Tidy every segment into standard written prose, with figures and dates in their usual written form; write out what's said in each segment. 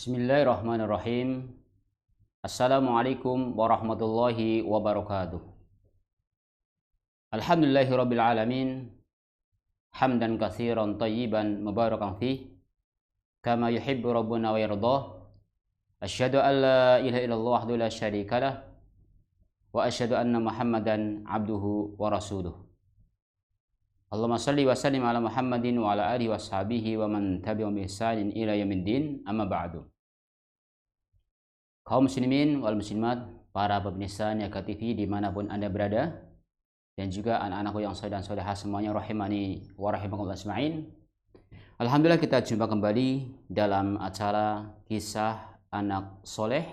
Bismillahirrahmanirrahim. Assalamualaikum warahmatullahi wabarakatuh. Alhamdulillahirabbil alamin. Hamdan katsiran thayyiban mubarakan fih kama yuhibbu rabbuna wa yardah. Asyhadu an la ilaha illallah wahdahu la syarikalah wa asyhadu anna Muhammadan abduhu wa rasuluh. Allahumma shalli wa sallim ala Muhammadin wa ala alihi washabihi wa man tabi'ahum bi ihsanin ila yaumiddin. Amma ba'du. Kaum muslimin wal muslimat, para pemirsa Niaga TV dimanapun Anda berada, dan juga anak-anakku yang soleh dan solehah semuanya, rahimani wa rahimakumullah ajma'in. Alhamdulillah, kita jumpa kembali dalam acara Kisah Anak Soleh.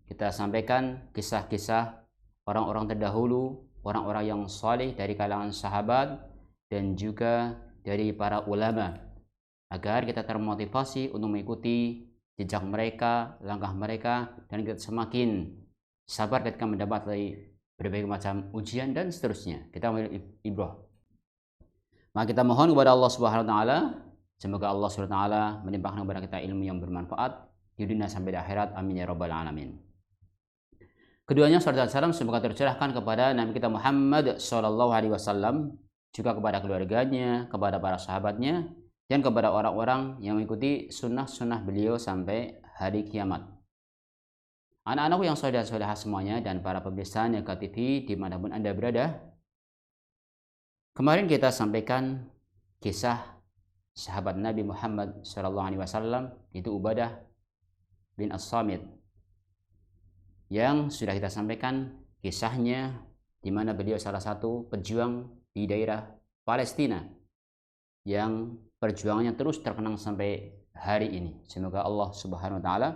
Kita sampaikan kisah-kisah orang-orang terdahulu, orang-orang yang soleh dari kalangan sahabat dan juga dari para ulama, agar kita termotivasi untuk mengikuti jejak mereka, langkah mereka, dan kita semakin sabar ketika mendapat berbagai macam ujian dan seterusnya. Kita ambil ibrah. Maka kita mohon kepada Allah Subhanahu wa taala, semoga Allah Subhanahu wa taala menimpakan kepada kita ilmu yang bermanfaat di dunia sampai di akhirat. Amin ya rabbal alamin. Keduanya salam dan salam semoga tercurahkan kepada Nabi kita Muhammad sallallahu alaihi wasallam, juga kepada keluarganya, kepada para sahabatnya, dan kepada orang-orang yang mengikuti sunnah-sunnah beliau sampai hari kiamat. Anak-anakku yang soleh dan solehah semuanya, dan para pemirsa Niaga TV dimanapun Anda berada, kemarin kita sampaikan kisah sahabat Nabi Muhammad SAW, itu Ubadah bin As-Samit, yang sudah kita sampaikan kisahnya, di mana beliau salah satu pejuang di daerah Palestina yang perjuangannya terus terkenang sampai hari ini. Semoga Allah Subhanahu wa taala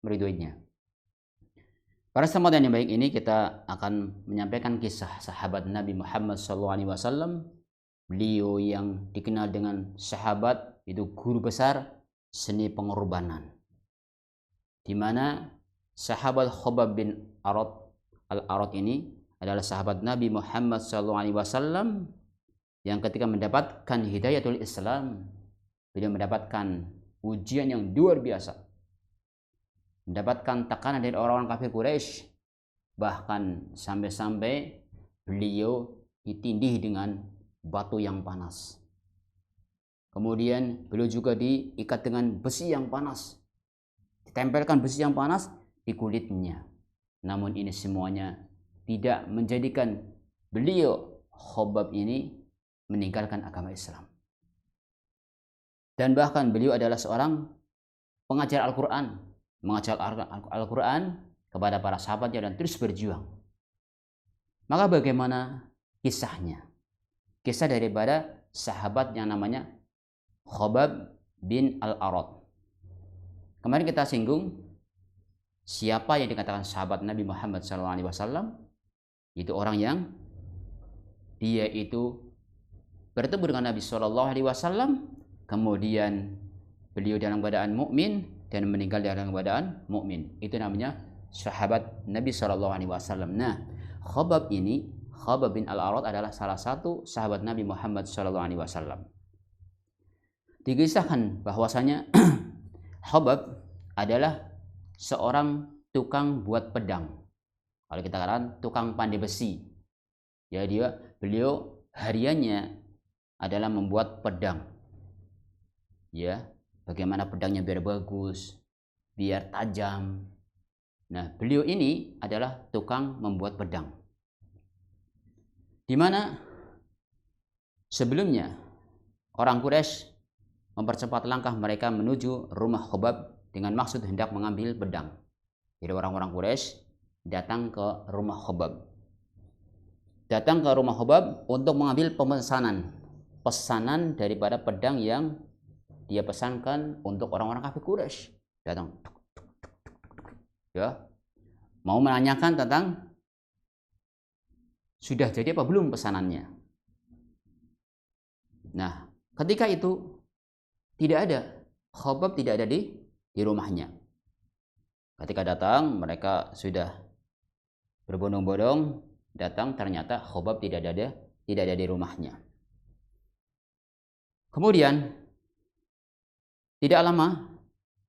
meridhoinya. Pada kesempatan yang baik ini kita akan menyampaikan kisah sahabat Nabi Muhammad SAW. Beliau yang dikenal dengan sahabat, itu guru besar seni pengorbanan, di mana sahabat Khobab bin Al-Arad ini adalah sahabat Nabi Muhammad SAW yang ketika mendapatkan hidayatul Islam, beliau mendapatkan ujian yang luar biasa, mendapatkan tekanan dari orang-orang kafir Quraisy, bahkan sampai-sampai beliau ditindih dengan batu yang panas. Kemudian beliau juga diikat dengan besi yang panas, ditempelkan besi yang panas di kulitnya. Namun ini semuanya tidak menjadikan beliau Khobab ini meninggalkan agama Islam. Dan bahkan beliau adalah seorang pengajar Al-Quran, mengajar Al-Quran kepada para sahabatnya dan terus berjuang. Maka bagaimana kisahnya? Kisah daripada sahabat yang namanya Khobab bin Al-Arad. Kemarin kita singgung siapa yang dikatakan sahabat Nabi Muhammad SAW. Itu orang yang dia itu bertemu dengan Nabi SAW, kemudian beliau dalam keadaan mukmin dan meninggal dalam keadaan mukmin. Itu namanya sahabat Nabi SAW. Nah, Khobab bin Al-Arad adalah salah satu sahabat Nabi Muhammad SAW. Dikisahkan bahwasanya Khobab adalah seorang tukang buat pedang. Kalau kita katakan tukang pandai besi, ya beliau hariannya adalah membuat pedang. Ya, bagaimana pedangnya biar bagus, biar tajam. Nah, beliau ini adalah tukang membuat pedang. Di mana sebelumnya orang Quraisy mempercepat langkah mereka menuju rumah Khobab dengan maksud hendak mengambil pedang. Jadi orang-orang Quraisy datang ke rumah Khobab. Datang ke rumah Khobab untuk mengambil pesanan daripada pedang yang dia pesankan untuk orang-orang kafir Quraisy. Datang, ya, mau menanyakan tentang sudah jadi apa belum pesanannya. Nah, ketika itu tidak ada, Khobab tidak ada di rumahnya. Ketika datang, mereka sudah berbondong-bondong datang, ternyata Khobab tidak ada di rumahnya. Kemudian tidak lama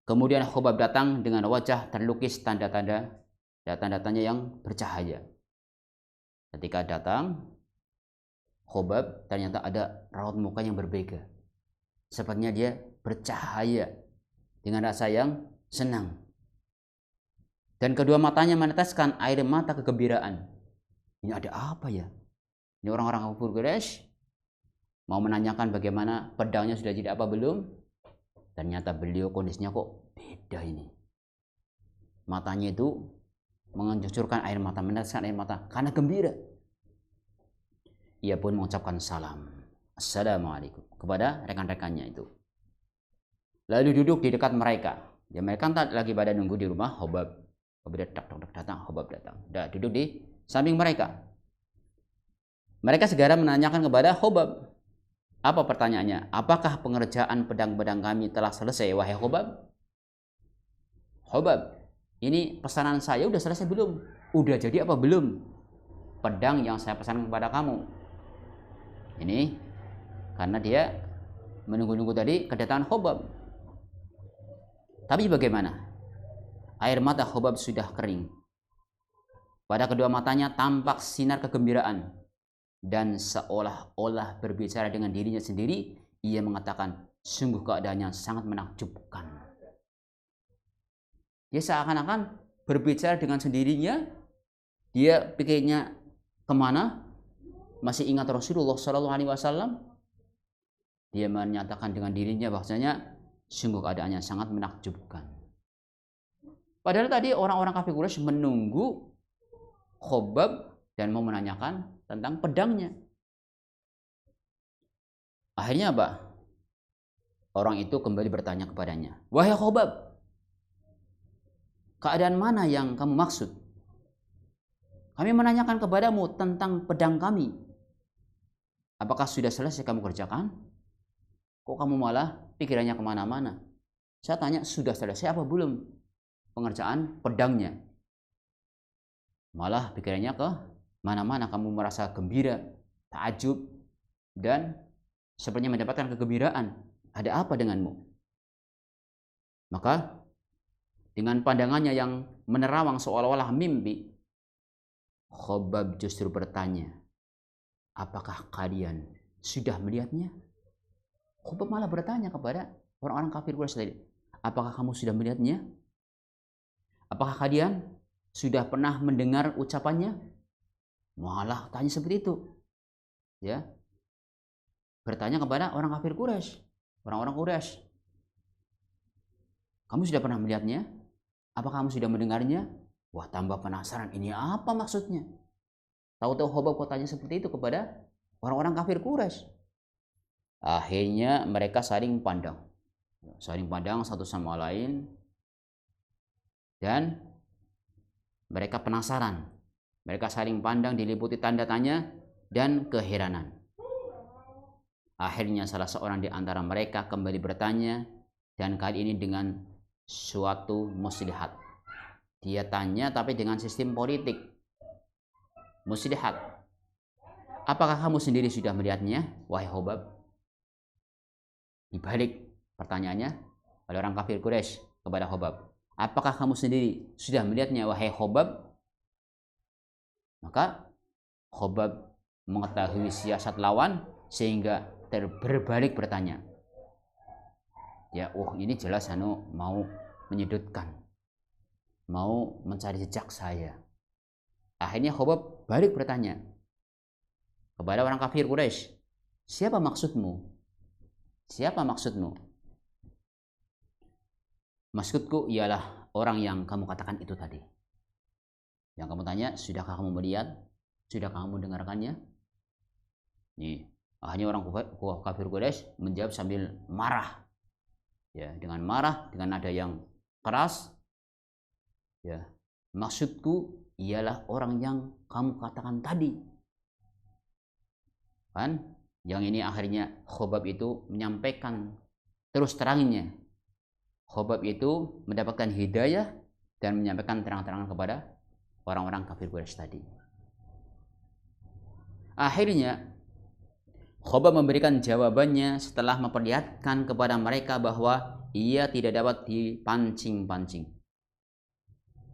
Kemudian Khobab datang dengan wajah terlukis tanda-tandanya yang bercahaya. Ketika datang, Khobab ternyata ada raut muka yang berbeda. Sepertinya dia bercahaya dengan rasa yang senang. Dan kedua matanya meneteskan air mata kegembiraan. Ini ada apa ya? Ini orang-orang kafir Quraisy mau menanyakan bagaimana pedangnya sudah jadi apa belum? Ternyata beliau kondisinya kok beda ini. Matanya itu mengucurkan air mata, meneteskan air mata karena gembira. Ia pun mengucapkan salam, assalamualaikum, kepada rekan-rekannya itu. Lalu duduk di dekat mereka. Ya, mereka lagi pada nunggu di rumah Khobab. Khobab datang, Khobab datang. Udah duduk di samping mereka. Mereka segera menanyakan kepada Khobab. Apa pertanyaannya? Apakah pengerjaan pedang-pedang kami telah selesai, wahai Khobab? Khobab, ini pesanan saya udah selesai belum? Udah jadi apa belum? Pedang yang saya pesan kepada kamu. Ini karena dia menunggu-nunggu tadi kedatangan Khobab. Tapi bagaimana? Air mata Khobab sudah kering. Pada kedua matanya tampak sinar kegembiraan. Dan seolah-olah berbicara dengan dirinya sendiri, ia mengatakan, sungguh keadaannya sangat menakjubkan. Dia seakan-akan berbicara dengan sendirinya. Dia pikirnya kemana? Masih ingat Rasulullah SAW? Dia menyatakan dengan dirinya bahwasanya sungguh keadaannya sangat menakjubkan. Padahal tadi orang-orang kafir Quraisy menunggu Khobab dan mau menanyakan tentang pedangnya. Akhirnya apa? Orang itu kembali bertanya kepadanya, wahai Khobab, keadaan mana yang kamu maksud? Kami menanyakan kepadamu tentang pedang kami. Apakah sudah selesai kamu kerjakan? Kok kamu malah pikirannya kemana-mana? Saya tanya, sudah selesai apa belum pengerjaan pedangnya? Malah pikirannya ke mana-mana, kamu merasa gembira, takjub, dan sepertinya mendapatkan kegembiraan. Ada apa denganmu? Maka dengan pandangannya yang menerawang seolah-olah mimpi, Khobab justru bertanya, apakah kalian sudah melihatnya? Khobab malah bertanya kepada orang-orang kafir Quraisy tadi, apakah kamu sudah melihatnya? Apakah kalian sudah pernah mendengar ucapannya? Malah tanya seperti itu. Ya. Bertanya kepada orang kafir Quraisy, orang-orang Quraisy. Kamu sudah pernah melihatnya? Apakah kamu sudah mendengarnya? Wah, tambah penasaran, ini apa maksudnya? Tahu-tahu Khobab kok tanya seperti itu kepada orang-orang kafir Quraisy. Akhirnya mereka saling pandang satu sama lain, dan mereka penasaran. Mereka saling pandang diliputi tanda tanya dan keheranan. Akhirnya salah seorang di antara mereka kembali bertanya, dan kali ini dengan suatu muslihat. Dia tanya tapi dengan sistem politik. Muslihat. Apakah kamu sendiri sudah melihatnya, wahai Khobab? Dibalik pertanyaannya oleh orang kafir Quraisy kepada Khobab. Apakah kamu sendiri sudah melihatnya, wahai Khobab? Maka Khobab mengetahui siasat lawan sehingga berbalik bertanya. Ya, ini jelas mau menyudutkan, mau mencari jejak saya. Akhirnya Khobab balik bertanya kepada orang kafir Quraisy, siapa maksudmu? Siapa maksudmu? Maksudku ialah orang yang kamu katakan itu tadi. Yang kamu tanya, sudahkah kamu melihat? Sudahkah kamu mendengarkannya? Nih, akhirnya orang kafir Quraisy menjawab sambil marah. Ya, dengan marah, dengan nada yang keras. Ya, maksudku ialah orang yang kamu katakan tadi. Kan? Yang ini akhirnya Khobab itu menyampaikan terus terangnya. Khobab itu mendapatkan hidayah dan menyampaikan terang-terangan kepada orang-orang kafir Quraisy tadi. Akhirnya Khobab memberikan jawabannya setelah memperlihatkan kepada mereka bahwa ia tidak dapat dipancing-pancing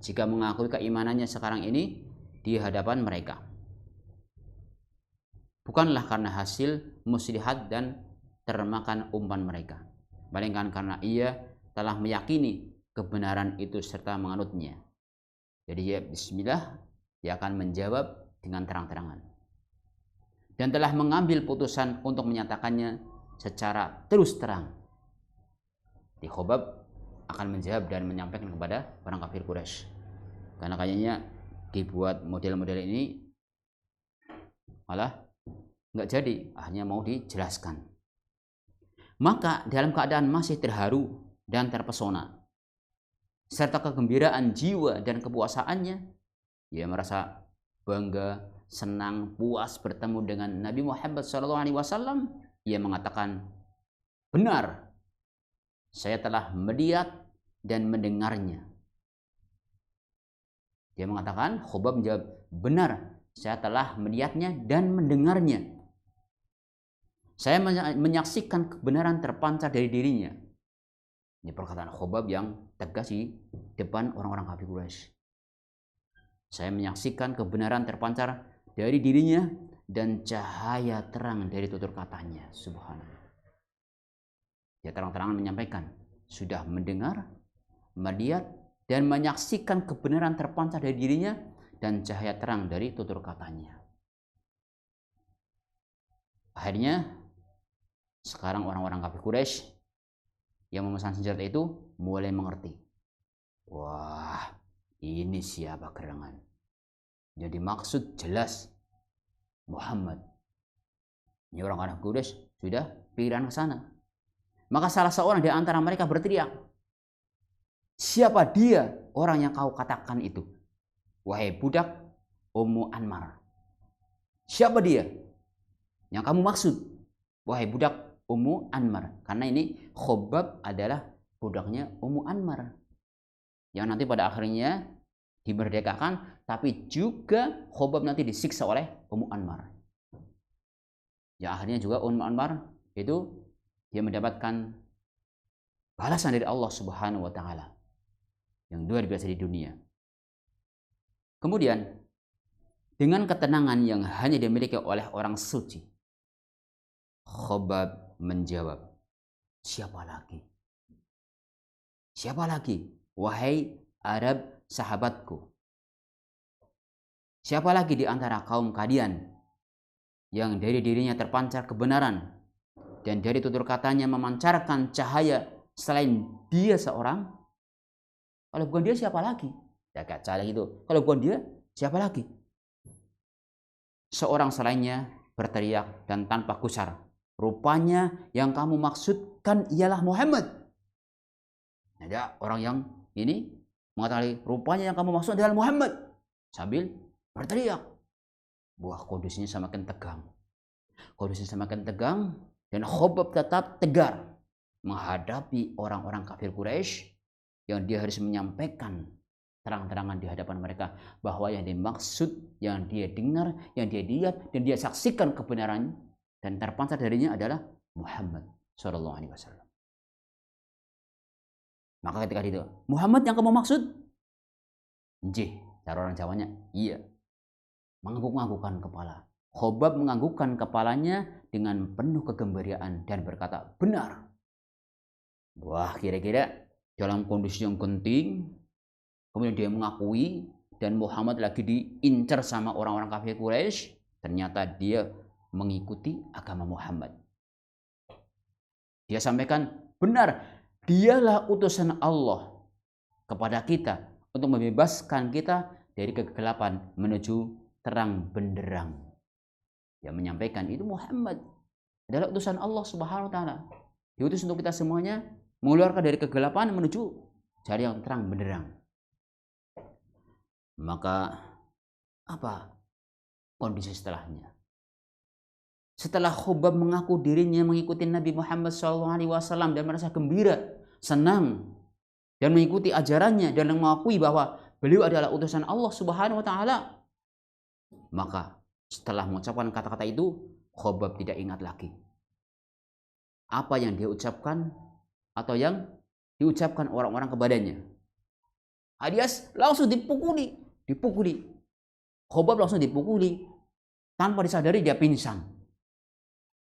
jika mengakui keimanannya sekarang ini di hadapan mereka. Bukanlah karena hasil muslihat dan termakan umpan mereka, melainkan karena ia telah meyakini kebenaran itu serta menganutnya. Jadi ya bismillah, dia akan menjawab dengan terang-terangan dan telah mengambil putusan untuk menyatakannya secara terus terang. Di Khobab akan menjawab dan menyampaikan kepada orang kafir Quraisy, karena kayaknya dibuat model-model ini malah nggak jadi, hanya mau dijelaskan. Maka dalam keadaan masih terharu dan terpesona serta kegembiraan jiwa dan kepuasaannya, ia merasa bangga, senang, puas bertemu dengan Nabi Muhammad SAW. Ia mengatakan, benar, saya telah melihat dan mendengarnya. Dia mengatakan, Khobab menjawab, benar, saya telah melihatnya dan mendengarnya. Saya menyaksikan kebenaran terpancar dari dirinya. Ini perkataan Khobab yang tegas di depan orang-orang kafir Quraisy. Saya menyaksikan kebenaran terpancar dari dirinya dan cahaya terang dari tutur katanya. Subhanallah. Dia terang-terangan menyampaikan, sudah mendengar, melihat, dan menyaksikan kebenaran terpancar dari dirinya dan cahaya terang dari tutur katanya. Akhirnya, sekarang orang-orang kafir Quraisy yang memesan senjata itu mulai mengerti. Wah, ini siapa gerangan? Jadi maksud jelas Muhammad. Ini orang-orang Quraisy sudah pikiran ke sana. Maka salah seorang di antara mereka berteriak, siapa dia orang yang kau katakan itu? Wahai budak Ummu Anmar. Siapa dia yang kamu maksud? Wahai budak Ummu Anmar. Karena ini Khobab adalah budaknya Ummu Anmar, yang nanti pada akhirnya dimerdekakan, tapi juga Khobab nanti disiksa oleh Ummu Anmar. Ya akhirnya juga Ummu Anmar itu dia mendapatkan balasan dari Allah Subhanahu wa taala yang luar biasa di dunia. Kemudian dengan ketenangan yang hanya dimiliki oleh orang suci, Khobab menjawab, siapa lagi? Siapa lagi? Wahai Arab sahabatku. Siapa lagi di antara kaum kalian yang dari dirinya terpancar kebenaran dan dari tutur katanya memancarkan cahaya selain dia seorang? Kalau bukan dia siapa lagi? Ya gak salah gitu. Kalau bukan dia siapa lagi? Seorang selainnya berteriak dan tanpa gusar, rupanya yang kamu maksudkan ialah Muhammad. Ada orang yang ini mengatakan, rupanya yang kamu maksud adalah Muhammad, sambil berteriak. Wah, kondisinya semakin tegang. Kondisinya semakin tegang dan Khobab tetap tegar menghadapi orang-orang kafir Quraisy yang dia harus menyampaikan terang-terangan di hadapan mereka bahwa yang dimaksud, yang dia dengar, yang dia lihat dan dia saksikan kebenaran dan terpancar darinya adalah Muhammad Shallallahu Alaihi Wasallam. Maka ketika itu, Muhammad yang kamu maksud? Njih, cara orang Jawanya, iya. Mengangguk-anggukkan kepala. Khobab menganggukkan kepalanya dengan penuh kegembiraan dan berkata, benar. Wah, kira-kira dalam kondisi yang genting, kemudian dia mengakui dan Muhammad lagi diincar sama orang-orang kafir Quraisy, ternyata dia mengikuti agama Muhammad. Dia sampaikan, benar, dialah utusan Allah kepada kita untuk membebaskan kita dari kegelapan menuju terang benderang. Dia menyampaikan itu Muhammad adalah utusan Allah Subhanahu wa taala. Diutus untuk kita semuanya mengeluarkan dari kegelapan menuju jalan yang terang benderang. Maka apa kondisi setelahnya? Setelah Khobab mengaku dirinya mengikuti Nabi Muhammad SAW dan merasa gembira, senang, dan mengikuti ajarannya dan mengakui bahwa beliau adalah utusan Allah Subhanahu wa taala, maka setelah mengucapkan kata-kata itu, Khobab tidak ingat lagi apa yang dia ucapkan atau yang diucapkan orang-orang kepadanya. Alias langsung dipukuli. Khobab langsung dipukuli. Tanpa disadari dia pingsan.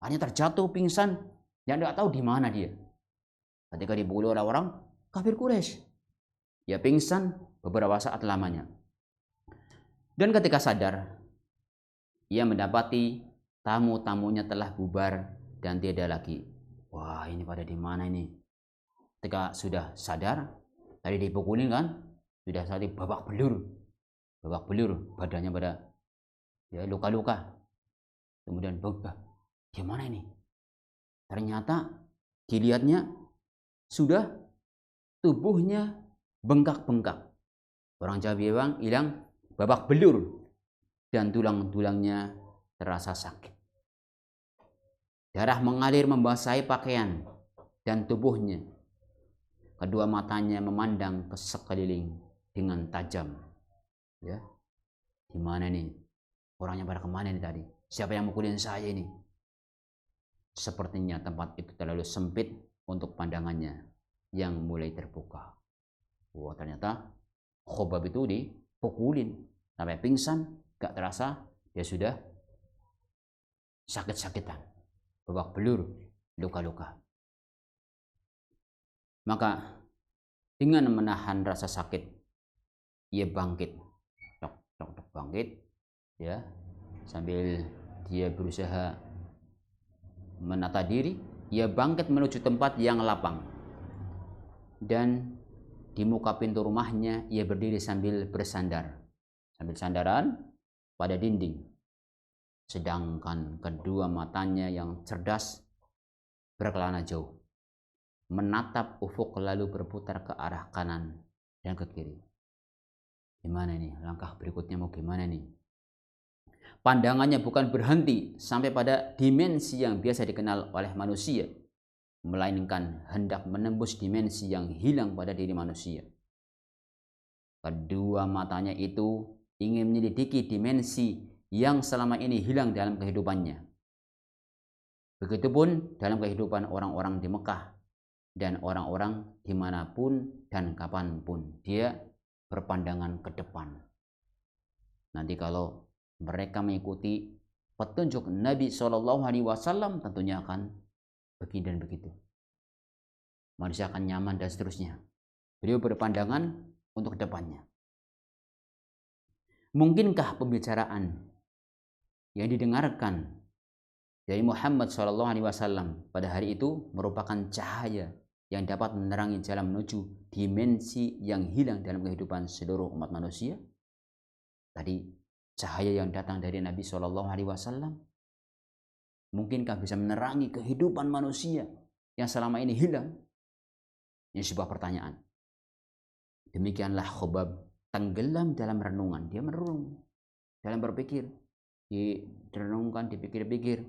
Hanya terjatuh pingsan yang tidak tahu di mana dia. Ketika dipukuli oleh orang kafir Quraisy, dia pingsan beberapa saat lamanya. Dan ketika sadar, ia mendapati tamu-tamunya telah bubar dan tiada lagi. Wah, ini pada di mana ini? Ketika sudah sadar, tadi dipukulin kan, sudah tadi babak belur badannya pada ya luka-luka. Kemudian gimana ini? Ternyata dilihatnya sudah tubuhnya bengkak-bengkak. Orang Jawa bilang hilang babak belur dan tulang-tulangnya terasa sakit. Darah mengalir membasahi pakaian dan tubuhnya. Kedua matanya memandang ke sekeliling dengan tajam. Ya, gimana nih? Orangnya pada kemana nih tadi? Siapa yang mukulin saya ini? Sepertinya tempat itu terlalu sempit untuk pandangannya yang mulai terbuka. Wah, ternyata Khobab itu dipukulin sampai pingsan, gak terasa dia sudah sakit-sakitan, babak belur, luka-luka. Maka dengan menahan rasa sakit, ia bangkit, bangkit, ya, sambil dia berusaha menata diri, ia bangkit menuju tempat yang lapang. Dan di muka pintu rumahnya ia berdiri sambil bersandar, sambil sandaran pada dinding. Sedangkan kedua matanya yang cerdas berkelana jauh, menatap ufuk lalu berputar ke arah kanan dan ke kiri. Gimana nih? Langkah berikutnya mau gimana nih? Pandangannya bukan berhenti sampai pada dimensi yang biasa dikenal oleh manusia, melainkan hendak menembus dimensi yang hilang pada diri manusia. Kedua matanya itu ingin menyelidiki dimensi yang selama ini hilang dalam kehidupannya. Begitupun dalam kehidupan orang-orang di Mekah dan orang-orang dimanapun dan kapanpun. Dia berpandangan ke depan. Nanti kalau mereka mengikuti petunjuk Nabi SAW, tentunya akan begini dan begitu. Manusia akan nyaman dan seterusnya. Beliau berpandangan untuk kedepannya. Mungkinkah pembicaraan yang didengarkan dari Muhammad SAW pada hari itu merupakan cahaya yang dapat menerangi jalan menuju dimensi yang hilang dalam kehidupan seluruh umat manusia? Tadi cahaya yang datang dari Nabi SAW mungkinkah bisa menerangi kehidupan manusia yang selama ini hilang? Ini sebuah pertanyaan. Demikianlah Khobab tenggelam dalam renungan. Dia merenung, dalam berpikir, direnungkan, dipikir-pikir.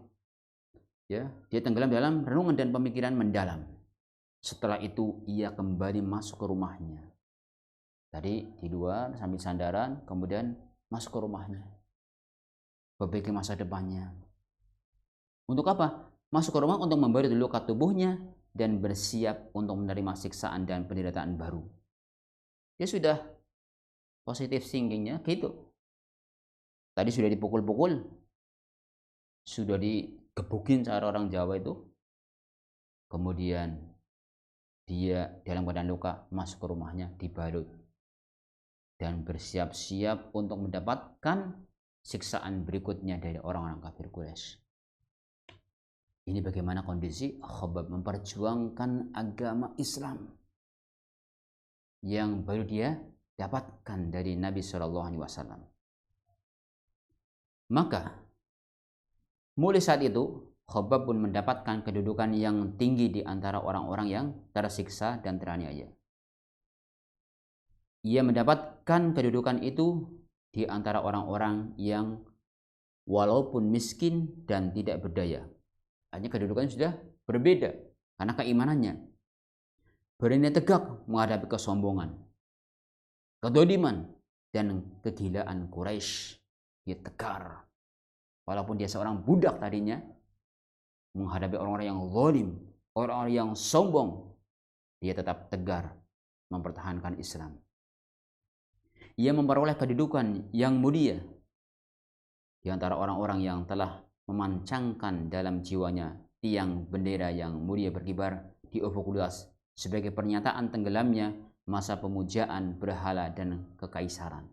Ya, dia tenggelam dalam renungan dan pemikiran mendalam. Setelah itu ia kembali masuk ke rumahnya. Tadi di luar sambil sandaran, kemudian masuk ke rumahnya. Berpikir masa depannya. Untuk apa? Masuk ke rumah untuk memberi luka tubuhnya dan bersiap untuk menerima siksaan dan penderitaan baru. Dia sudah positif thinkingnya gitu. Tadi sudah dipukul-pukul, sudah digebukin cara orang Jawa itu. Kemudian dia dalam keadaan luka masuk ke rumahnya, dibalut dan bersiap-siap untuk mendapatkan siksaan berikutnya dari orang-orang kafir Quraisy. Ini bagaimana kondisi Khobab memperjuangkan agama Islam yang baru dia dapatkan dari Nabi SAW. Maka mulai saat itu Khobab pun mendapatkan kedudukan yang tinggi di antara orang-orang yang tersiksa dan teraniaya. Ia mendapatkan kedudukan itu di antara orang-orang yang walaupun miskin dan tidak berdaya. Hanya kedudukannya sudah berbeda karena keimanannya. Berani tegak menghadapi kesombongan, kedoliman, dan kegilaan Quraisy. Dia tegar. Walaupun dia seorang budak tadinya, menghadapi orang-orang yang zalim, orang-orang yang sombong, dia tetap tegar mempertahankan Islam. Ia memperoleh kedudukan yang mulia di antara orang-orang yang telah memancangkan dalam jiwanya tiang bendera yang mulia berkibar di ufuk luas sebagai pernyataan tenggelamnya masa pemujaan berhala dan kekaisaran.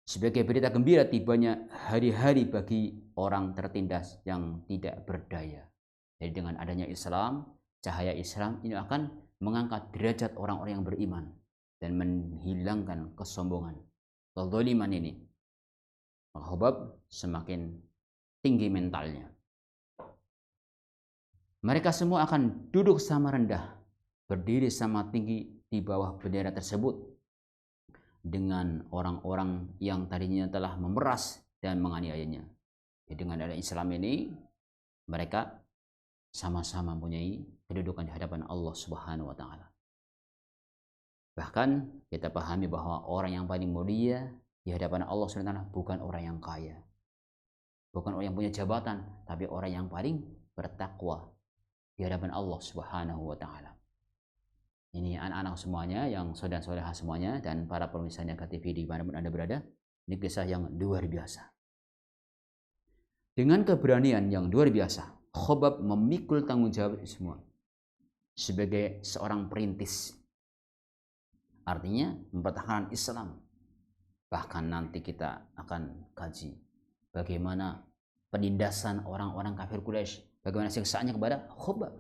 Sebagai berita gembira tibanya hari-hari bagi orang tertindas yang tidak berdaya. Jadi dengan adanya Islam, cahaya Islam ini akan mengangkat derajat orang-orang yang beriman dan menghilangkan kesombongan, kezaliman ini. Maka Khobab semakin tinggi mentalnya. Mereka semua akan duduk sama rendah, berdiri sama tinggi di bawah bendera tersebut dengan orang-orang yang tadinya telah memeras dan menganiayanya. Jadi dengan adanya Islam ini, mereka sama-sama mempunyai kedudukan di hadapan Allah Subhanahu wa taala. Bahkan kita pahami bahwa orang yang paling mulia di hadapan Allah Subhanahu wa taala bukan orang yang kaya, bukan orang yang punya jabatan, tapi orang yang paling bertakwa di hadapan Allah Subhanahu wa taala. Ini anak-anak semuanya, yang saudara-saudara semuanya, dan para pemirsa Niaga TV di manapun Anda berada, ini kisah yang luar biasa. Dengan keberanian yang luar biasa, Khobab memikul tanggung jawab itu semua sebagai seorang perintis. Artinya mempertahankan Islam. Bahkan nanti kita akan kaji bagaimana penindasan orang-orang kafir Quraisy, bagaimana siksaannya kepada Khobab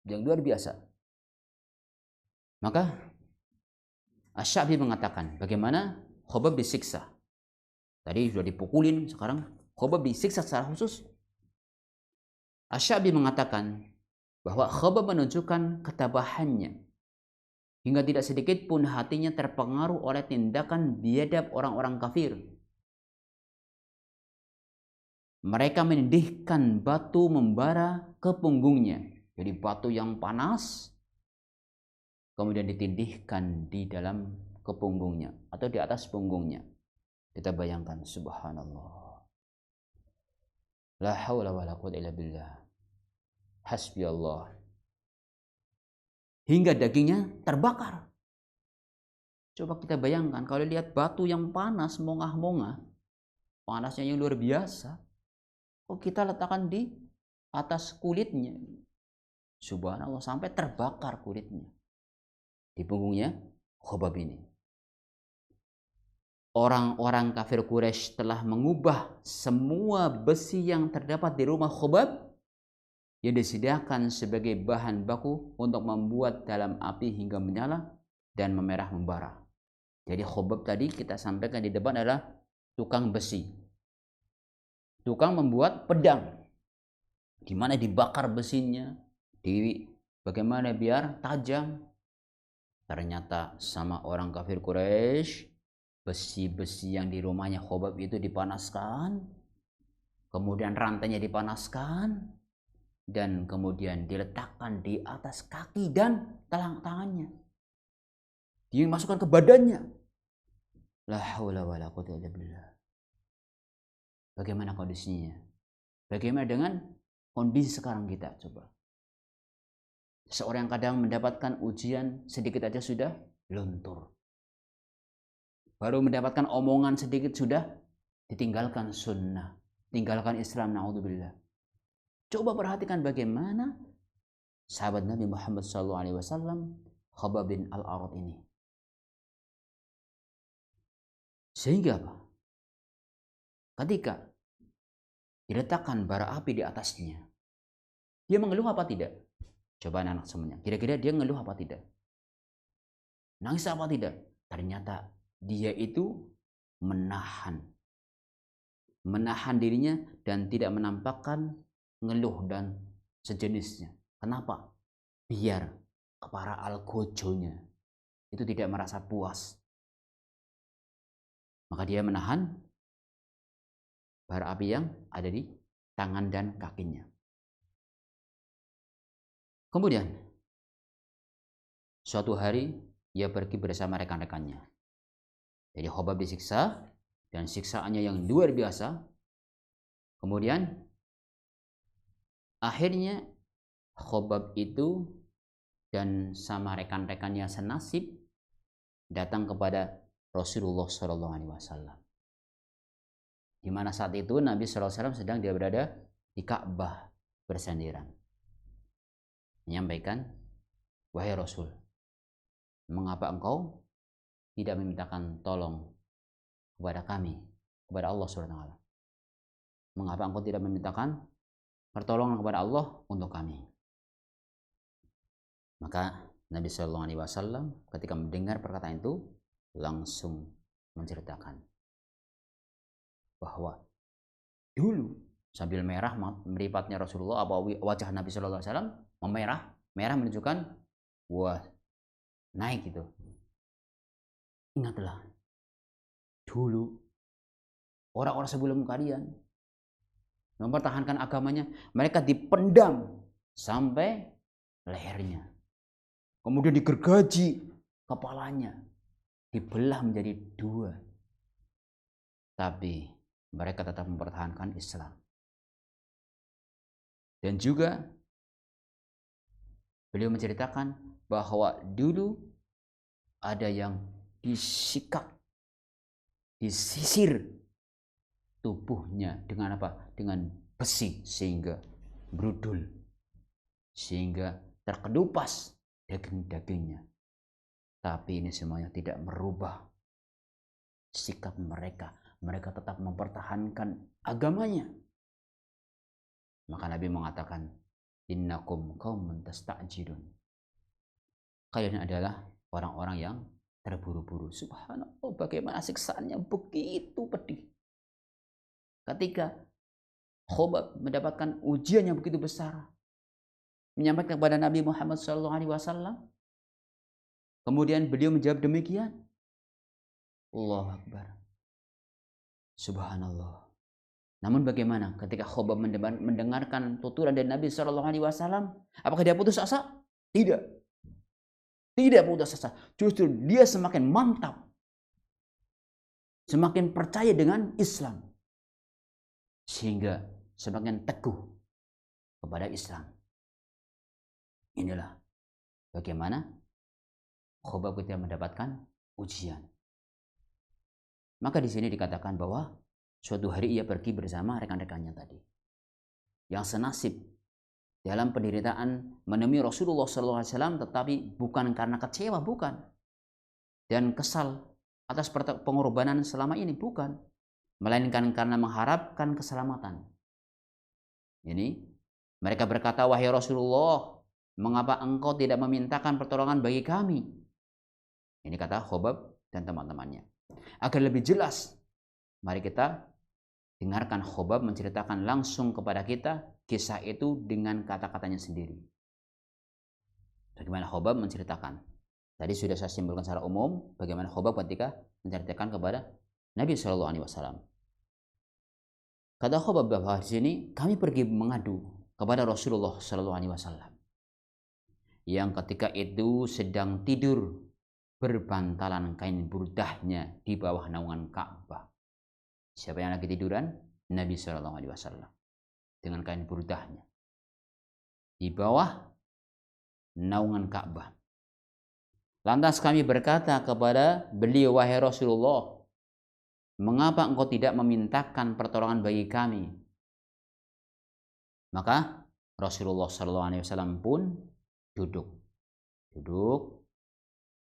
yang luar biasa. Maka Asy-Sya'bi mengatakan bagaimana Khobab disiksa. Tadi sudah dipukulin, sekarang Khobab disiksa secara khusus. Asy-Sya'bi mengatakan bahwa Khobab menunjukkan ketabahannya hingga tidak sedikit pun hatinya terpengaruh oleh tindakan biadab orang-orang kafir. Mereka menindihkan batu membara ke punggungnya. Jadi batu yang panas kemudian ditindihkan di dalam kepunggungnya atau di atas punggungnya. Kita bayangkan, subhanallah. La haula wala quwwata illa billah. Hasbi Allah. Hingga dagingnya terbakar. Coba kita bayangkan kalau lihat batu yang panas, mongah-mongah, panasnya yang luar biasa, kok kita letakkan di atas kulitnya. Subhanallah, sampai terbakar kulitnya di punggungnya Khobab ini. Orang-orang kafir Quraisy telah mengubah semua besi yang terdapat di rumah Khobab yang disediakan sebagai bahan baku untuk membuat dalam api hingga menyala dan memerah membara. Jadi Khobab tadi kita sampaikan di depan adalah tukang besi, tukang membuat pedang, gimana dibakar besinya, bagaimana biar tajam. Ternyata sama orang kafir Quraisy, besi-besi yang di rumahnya Khobab itu dipanaskan, kemudian rantainya dipanaskan, dan kemudian diletakkan di atas kaki dan telang tangannya, dimasukkan ke badannya. La haula wala quwwata illa billah. Bagaimana kondisinya? Bagaimana dengan kondisi sekarang kita? Coba. Seorang yang kadang mendapatkan ujian sedikit aja sudah luntur. Baru mendapatkan omongan sedikit sudah ditinggalkan sunnah, tinggalkan Islam, na'udzubillah. Coba perhatikan bagaimana sahabat Nabi Muhammad SAW, Khobab bin Al-Arat ini. Sehingga apa? Ketika diletakkan bara api di atasnya, dia mengeluh apa tidak? Coba anak semuanya, kira-kira dia ngeluh apa tidak? Nangis apa tidak? Ternyata dia itu menahan dirinya dan tidak menampakkan ngeluh dan sejenisnya. Kenapa? Biar kepala algojonya itu tidak merasa puas. Maka dia menahan bara api yang ada di tangan dan kakinya. Kemudian suatu hari ia pergi bersama rekan-rekannya. Jadi Khobab disiksa dan siksaannya yang luar biasa. Kemudian akhirnya Khobab itu dan sama rekan-rekannya senasib datang kepada Rasulullah SAW. Di mana saat itu Nabi SAW sedang dia berada di Ka'bah bersendirian. Menyampaikan, wahai Rasul, mengapa engkau tidak memintakan tolong kepada kami, kepada Allah SWT? Mengapa engkau tidak memintakan pertolongan kepada Allah untuk kami? Maka Nabi SAW ketika mendengar perkataan itu langsung menceritakan bahwa dulu sambil merah meripatnya Rasulullah, apa wajah Nabi SAW memerah, merah menunjukkan wah naik itu. Ingatlah dulu orang-orang sebelum kalian mempertahankan agamanya, mereka dipendam sampai lehernya, kemudian digergaji kepalanya, dibelah menjadi dua, tapi mereka tetap mempertahankan Islam. Dan juga beliau menceritakan bahwa dulu ada yang disikat, disisir tubuhnya dengan apa? Dengan besi sehingga brudul, sehingga terkedupas daging-dagingnya. Tapi ini semuanya tidak merubah sikap mereka. Mereka tetap mempertahankan agamanya. Maka Nabi mengatakan, innakum qaumun tasta'jilun. Kalian adalah orang-orang yang terburu-buru. Subhanallah, bagaimana siksaannya begitu pedih. Ketika Khobab mendapatkan ujian yang begitu besar, menyampaikan kepada Nabi Muhammad SAW, kemudian beliau menjawab demikian, Allahu Akbar, Subhanallah. Namun bagaimana ketika Khobab mendengarkan tuturan dari Nabi SAW, apakah dia putus asa? Tidak. Tidak putus asa. Justru dia semakin mantap, semakin percaya dengan Islam, sehingga semakin teguh kepada Islam. Inilah bagaimana Khobab ketika mendapatkan ujian. Maka di sini dikatakan bahwa suatu hari ia pergi bersama rekan-rekannya tadi, yang senasib dalam penderitaan menemui Rasulullah SAW, tetapi bukan karena kecewa, bukan, dan kesal atas pengorbanan selama ini, bukan, melainkan karena mengharapkan keselamatan. Ini mereka berkata, wahai Rasulullah, mengapa engkau tidak memintakan pertolongan bagi kami? Ini kata Khobab dan teman-temannya. Agar lebih jelas, mari kita dengarkan Khobab menceritakan langsung kepada kita kisah itu dengan kata-katanya sendiri. Bagaimana Khobab menceritakan? Tadi sudah saya simpulkan secara umum bagaimana Khobab ketika menceritakan kepada Nabi SAW. Kata Khobab bahwa di sini kami pergi mengadu kepada Rasulullah SAW, yang ketika itu sedang tidur berbantalan kain burdahnya di bawah naungan Ka'bah. Siapa yang lagi tiduran? Nabi SAW dengan kain burdahnya di bawah naungan Ka'bah. Lantas kami berkata kepada beliau, wahai Rasulullah, mengapa engkau tidak memintakan pertolongan bagi kami? Maka Rasulullah SAW pun duduk,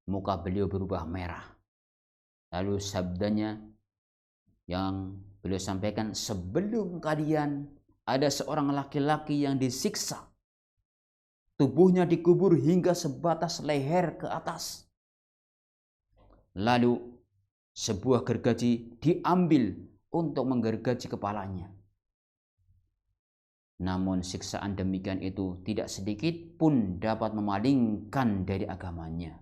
muka beliau berubah merah. Lalu sabdanya yang beliau sampaikan, sebelum kalian ada seorang laki-laki yang disiksa, tubuhnya dikubur hingga sebatas leher ke atas. Lalu sebuah gergaji diambil untuk menggergaji kepalanya. Namun siksaan demikian itu tidak sedikit pun dapat memalingkan dari agamanya.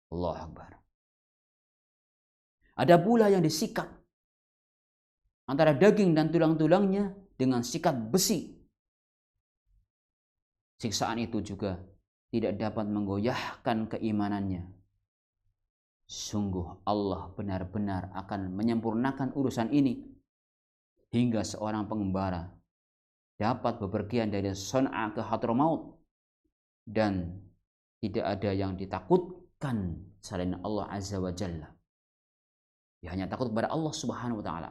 Allahu Akbar. Ada pula yang disikat antara daging dan tulang-tulangnya dengan sikat besi. Siksaan itu juga tidak dapat menggoyahkan keimanannya. Sungguh Allah benar-benar akan menyempurnakan urusan ini hingga seorang pengembara dapat bepergian dari Son'a ke Hadramaut dan tidak ada yang ditakutkan selain Allah Azza wa Jalla. Dia hanya takut kepada Allah Subhanahu wa Ta'ala.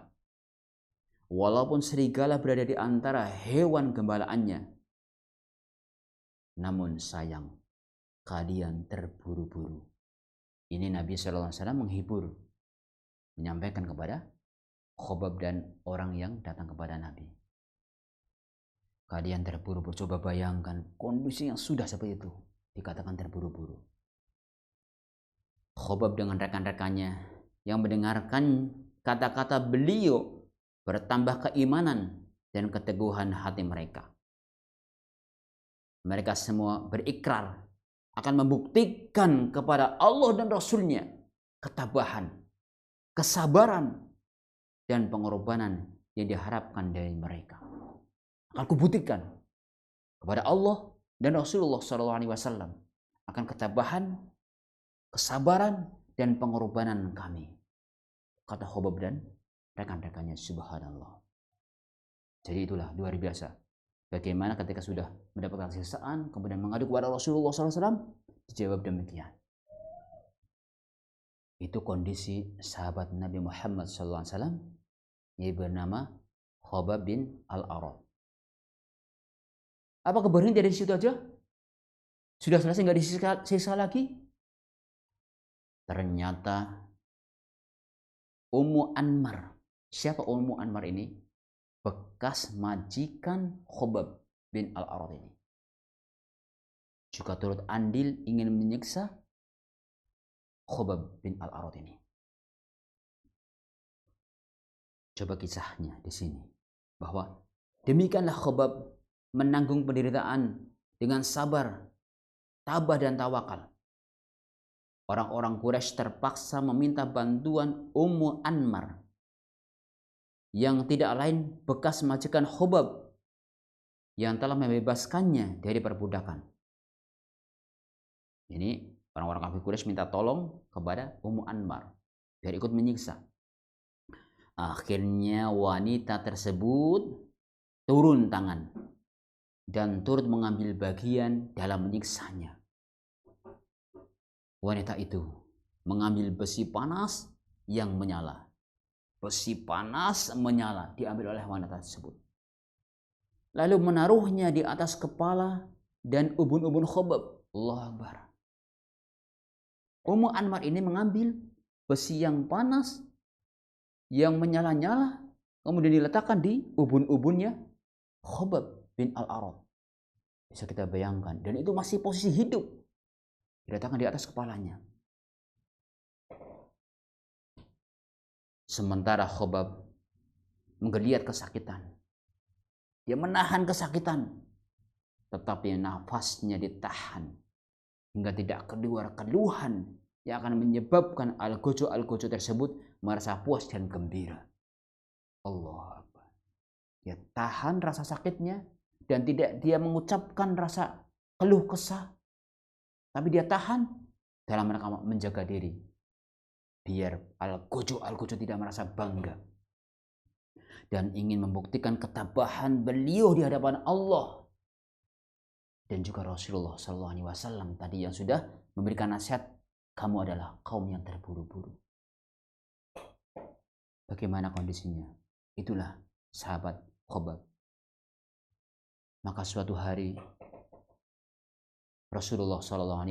Walaupun serigala berada di antara hewan gembalaannya, namun sayang, kalian terburu-buru. Ini Nabi SAW menghibur, menyampaikan kepada Khobab dan orang yang datang kepada Nabi. Kalian terburu-buru. Coba bayangkan kondisi yang sudah seperti itu, dikatakan terburu-buru. Khobab dengan rekan-rekannya yang mendengarkan kata-kata beliau bertambah keimanan dan keteguhan hati mereka. Mereka semua berikrar akan membuktikan kepada Allah dan Rasul-Nya ketabahan, kesabaran, dan pengorbanan yang diharapkan dari mereka. Akan kubuktikan kepada Allah dan Rasulullah SAW akan ketabahan, kesabaran, dan pengorbanan kami, kata Khobab dan rekan-rekannya. Subhanallah. Jadi itulah luar biasa. Bagaimana ketika sudah mendapatkan siksaan, kemudian mengadu kepada Rasulullah SAW, dijawab demikian. Itu kondisi sahabat Nabi Muhammad SAW yang bernama Khobab bin Al-Arat. Apakah berhenti dari situ aja? Sudah selesai, nggak disiksa lagi? Ternyata Ummu Anmar. Siapa Ummu Anmar ini? Bekas majikan Khobab bin Al-Arat ini. Juga turut andil ingin menyiksa Khobab bin Al-Arat ini. Coba kisahnya di sini. Bahwa demikianlah Khobab menanggung penderitaan dengan sabar, tabah, dan tawakal. Orang-orang Quraisy terpaksa meminta bantuan Ummu Anmar yang tidak lain bekas majikan Khobab yang telah membebaskannya dari perbudakan. Ini orang-orang kafir Quraisy minta tolong kepada Ummu Anmar biar ikut menyiksa. Akhirnya wanita tersebut turun tangan dan turut mengambil bagian dalam menyiksanya. Wanita itu mengambil besi panas yang menyala. Besi panas menyala diambil oleh wanita tersebut. Lalu menaruhnya di atas kepala dan ubun-ubun Khobab. Allahu Akbar. Ummu Anmar ini mengambil besi yang panas yang menyala-nyala, kemudian diletakkan di ubun-ubunnya Khobab bin Al-Arat. Bisa kita bayangkan. Dan itu masih posisi hidup. Diletakkan di atas kepalanya. Sementara Khobab menggeliat kesakitan. Dia menahan kesakitan. Tetapi nafasnya ditahan. Hingga tidak keluar keluhan yang akan menyebabkan algojo-algojo tersebut merasa puas dan gembira. Allah. Dia tahan rasa sakitnya. Dan tidak dia mengucapkan rasa keluh kesah. Tapi dia tahan dalam rangka menjaga diri. Biar algojo tidak merasa bangga. Dan ingin membuktikan ketabahan beliau di hadapan Allah. Dan juga Rasulullah SAW tadi yang sudah memberikan nasihat. Kamu adalah kaum yang terburu-buru. Bagaimana kondisinya? Itulah sahabat Khobab. Maka suatu hari Rasulullah SAW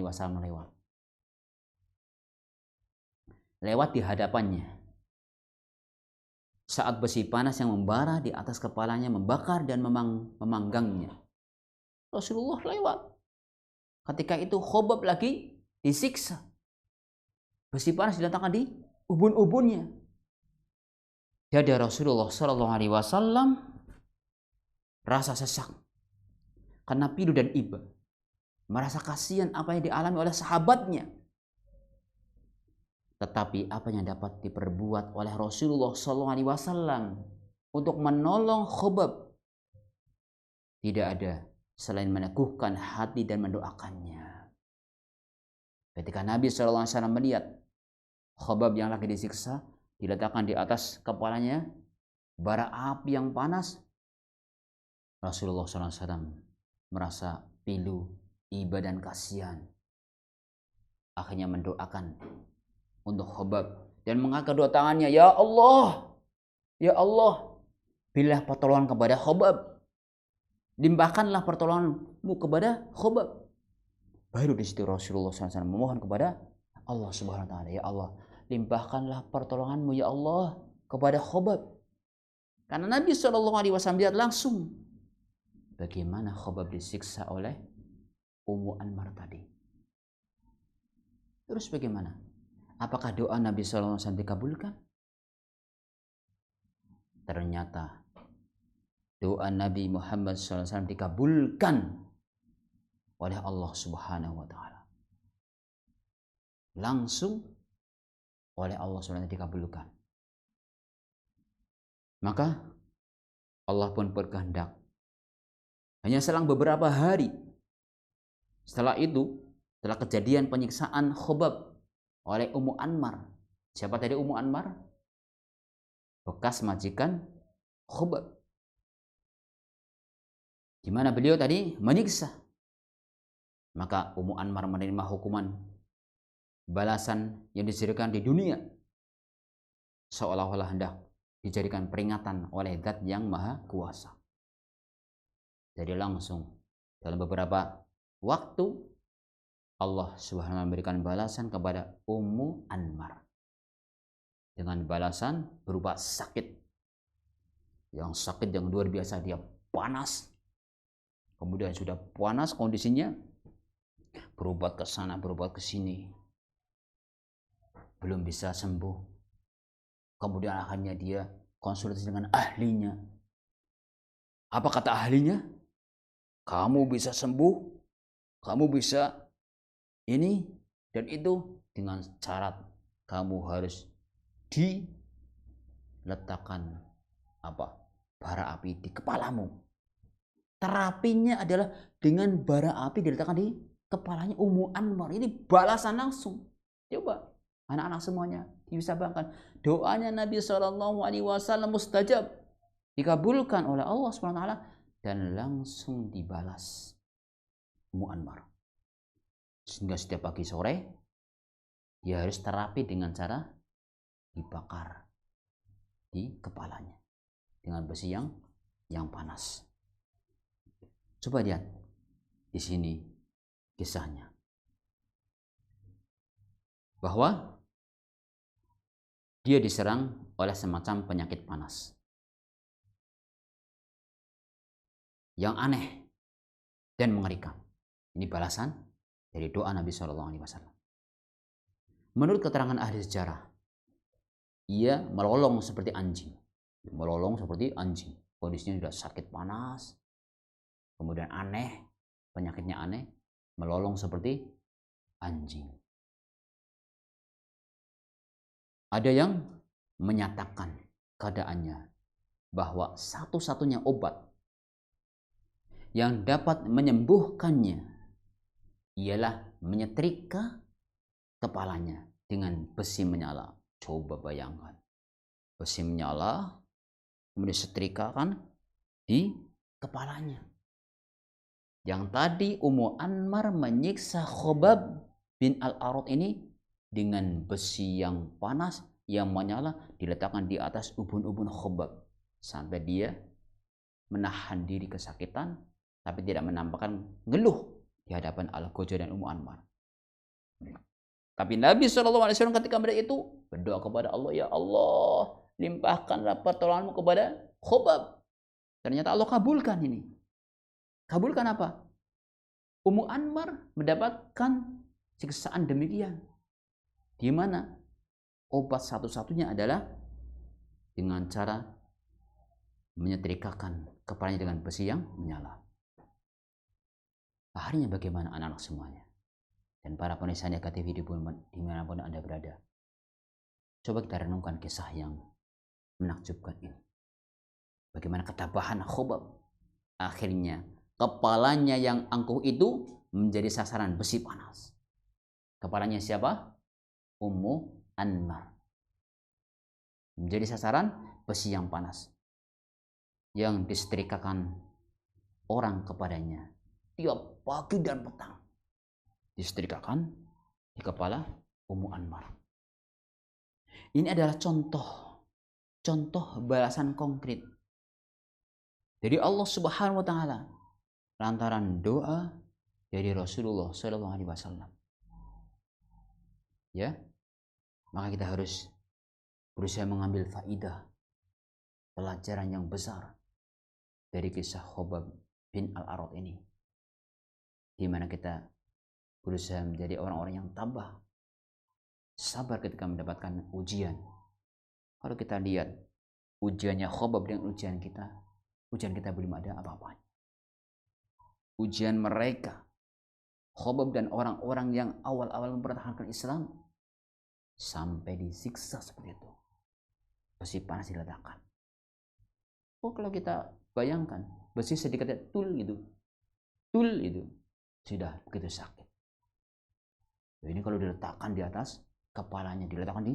lewat di hadapannya. Saat besi panas yang membara di atas kepalanya membakar dan memanggangnya. Rasulullah lewat. Ketika itu Khobab lagi disiksa. Besi panas diletakkan di ubun-ubunnya. Dada Rasulullah SAW rasa sesak. Karena pilu dan iba. Merasa kasihan apa yang dialami oleh sahabatnya. Tetapi apa yang dapat diperbuat oleh Rasulullah SAW untuk menolong Khobab? Tidak ada selain meneguhkan hati dan mendoakannya. Ketika Nabi SAW melihat Khobab yang lagi disiksa, diletakkan di atas kepalanya bara api yang panas, Rasulullah SAW merasa pilu, iba, dan kasihan. akhirnya mendoakan untuk Khobab dan mengangkat dua tangannya, ya Allah, berilah pertolongan kepada Khobab, limpahkanlah pertolonganmu kepada Khobab. Baru di situ Rasulullah SAW memohon kepada Allah Subhanahu Wa Taala, ya Allah, limpahkanlah pertolonganmu ya Allah kepada Khobab. Karena Nabi SAW lihat langsung bagaimana Khobab disiksa oleh Ummu Anmar tadi. Terus bagaimana? Apakah doa Nabi SAW dikabulkan? Ternyata doa Nabi Muhammad SAW dikabulkan oleh Allah Subhanahu Wa Taala. Langsung oleh Allah SWT dikabulkan. Maka Allah pun berkehendak. Hanya selang beberapa hari setelah itu, setelah kejadian penyiksaan Khobab oleh Ummu Anmar. Siapa tadi Ummu Anmar? Bekas majikan Khobab. Di mana beliau tadi menyiksa. Maka Ummu Anmar menerima hukuman balasan yang disediakan di dunia, seolah-olah hendak dijadikan peringatan oleh Zat yang Maha Kuasa. Jadi langsung dalam beberapa waktu Allah Subhanahu wa memberikan balasan kepada Ummu Anmar dengan balasan berupa sakit yang luar biasa. Dia panas, kemudian sudah panas kondisinya, berobat ke sana berobat ke sini, belum bisa sembuh. Kemudian akhirnya dia konsultasi dengan ahlinya. Apa kata ahlinya? Kamu bisa sembuh, kamu bisa ini dan itu, dengan syarat kamu harus diletakkan bara api di kepalamu. Terapinya adalah dengan bara api diletakkan di kepalanya Ummu Anmar. Ini balasan langsung. Coba anak-anak semuanya bisa bayangkan, doanya Nabi SAW mustajab, dikabulkan oleh Allah SWT dan langsung dibalas Ummu Anmar. Sehingga setiap pagi sore dia harus terapi dengan cara dibakar di kepalanya dengan besi yang panas. Coba lihat di sini kisahnya, bahwa dia diserang oleh semacam penyakit panas yang aneh dan mengerikan. Ini balasan dari doa Nabi SAW. Menurut keterangan ahli sejarah, ia melolong seperti anjing. Kondisinya sudah sakit panas, kemudian aneh, penyakitnya aneh, melolong seperti anjing. Ada yang menyatakan keadaannya bahwa satu-satunya obat yang dapat menyembuhkannya ialah menyetrika kepalanya dengan besi menyala. Coba bayangkan, besi menyala kemudian setrikakan di kepalanya. Yang tadi Ummu Anmar menyiksa Khobab bin Al-Arad ini dengan besi yang panas yang menyala diletakkan di atas ubun-ubun Khobab sampai dia menahan diri kesakitan tapi tidak menampakkan ngeluh di hadapan Al-Ghawjah dan Ummu Anmar. Tapi Nabi SAW ketika melihat itu berdoa kepada Allah, ya Allah, limpahkanlah pertolonganmu kepada Khobab. Ternyata Allah kabulkan ini. Kabulkan apa? Ummu Anmar mendapatkan siksaan demikian, di mana obat satu-satunya adalah dengan cara menyetrikakan kepalanya dengan besi yang menyala. Akhirnya bagaimana anak-anak semuanya dan para pemirsa Niyaka TV dimanapun Anda berada? Coba kita renungkan kisah yang menakjubkan ini. Bagaimana ketabahan Khobab. Akhirnya kepalanya yang angkuh itu menjadi sasaran besi panas. Kepalanya siapa? Ummu Anmar. Menjadi sasaran besi yang panas yang disetrikakan orang kepadanya tiap pagi dan petang. Disetrikakan di kepala Ummu Anmar. Ini adalah contoh balasan konkret dari Allah Subhanahu wa taala lantaran doa dari Rasulullah sallallahu alaihi wasallam. Ya. Maka kita harus berusaha mengambil faidah pelajaran yang besar dari kisah Khobab bin Al-Arad ini, di mana kita berusaha menjadi orang-orang yang tabah, sabar ketika mendapatkan ujian. Kalau kita lihat ujiannya Khobab dengan ujian kita belum ada apa-apanya. Ujian mereka, Khobab dan orang-orang yang awal-awal mempertahankan Islam, sampai disiksa seperti itu, besi panas diletakkan. Kalau kita bayangkan besi sedikit tul itu sudah begitu sakit. Ini kalau diletakkan di atas kepalanya, diletakkan di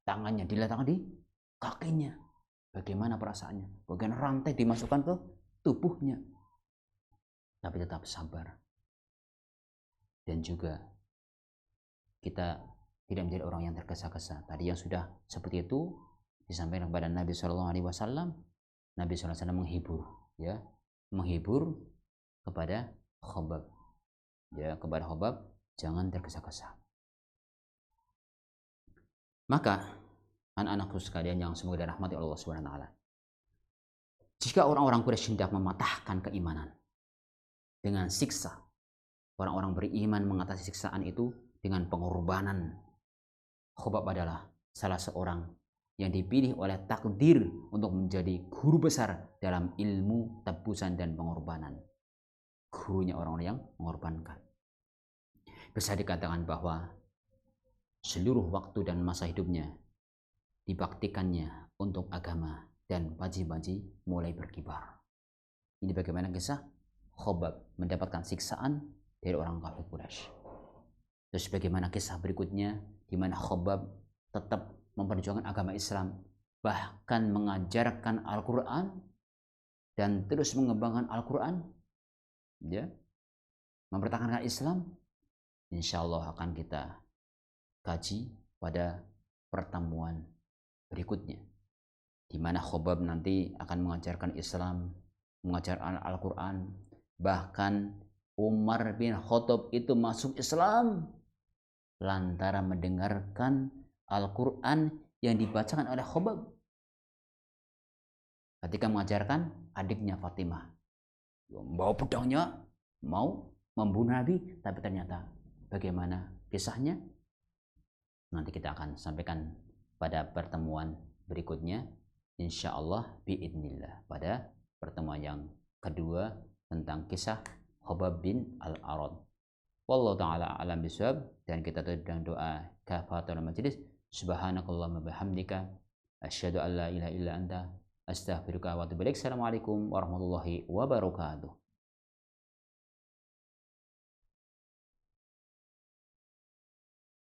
tangannya, diletakkan di kakinya, bagaimana perasaannya? Bagian rantai dimasukkan ke tubuhnya, tapi tetap sabar. Dan juga kita tidak menjadi orang yang tergesa-gesa. Tadi yang sudah seperti itu disampaikan kepada Nabi Shallallahu Alaihi Wasallam. Nabi Shallallahu Alaihi Wasallam menghibur kepada Khobab, kepada Khobab, jangan tergesa-gesa. Maka anak-anakku sekalian yang semoga dirahmati Allah Subhanahu Wa Taala, jika orang-orang Quraisy hendak mematahkan keimanan dengan siksa, orang-orang beriman mengatasi siksaan itu dengan pengorbanan. Khobab adalah salah seorang yang dipilih oleh takdir untuk menjadi guru besar dalam ilmu tebusan dan pengorbanan. Gurunya orang-orang yang mengorbankan. Bisa dikatakan bahwa seluruh waktu dan masa hidupnya dibaktikannya untuk agama dan wajib-wajib mulai berkibar. Ini bagaimana kisah Khobab mendapatkan siksaan dari orang kafir Quraisy. Terus bagaimana kisah berikutnya di mana Khobab tetap memperjuangkan agama Islam, bahkan mengajarkan Al-Quran dan terus mengembangkan Al-Quran, mempertahankan Islam. Insya Allah akan kita kaji pada pertemuan berikutnya, di mana Khobab nanti akan mengajarkan Islam, mengajarkan Al-Quran, bahkan Umar bin Khattab itu masuk Islam lantaran mendengarkan Al-Quran yang dibacakan oleh Khobab ketika mengajarkan adiknya Fatimah. Bawa pedangnya mau membunuh Nabi, tapi ternyata bagaimana kisahnya nanti kita akan sampaikan pada pertemuan berikutnya, insya Allah biidnillah, pada pertemuan yang kedua tentang kisah Khobab bin Al-Arad. Wallahu ta'ala alam bisawab. Dan kita tutup dengan doa kafaratul majelis. Subhanakallahumma bihamdika asyhadu an la ilaha illa anta astaghfiruka wa atubu ilaik. Assalamualaikum warahmatullahi wabarakatuh.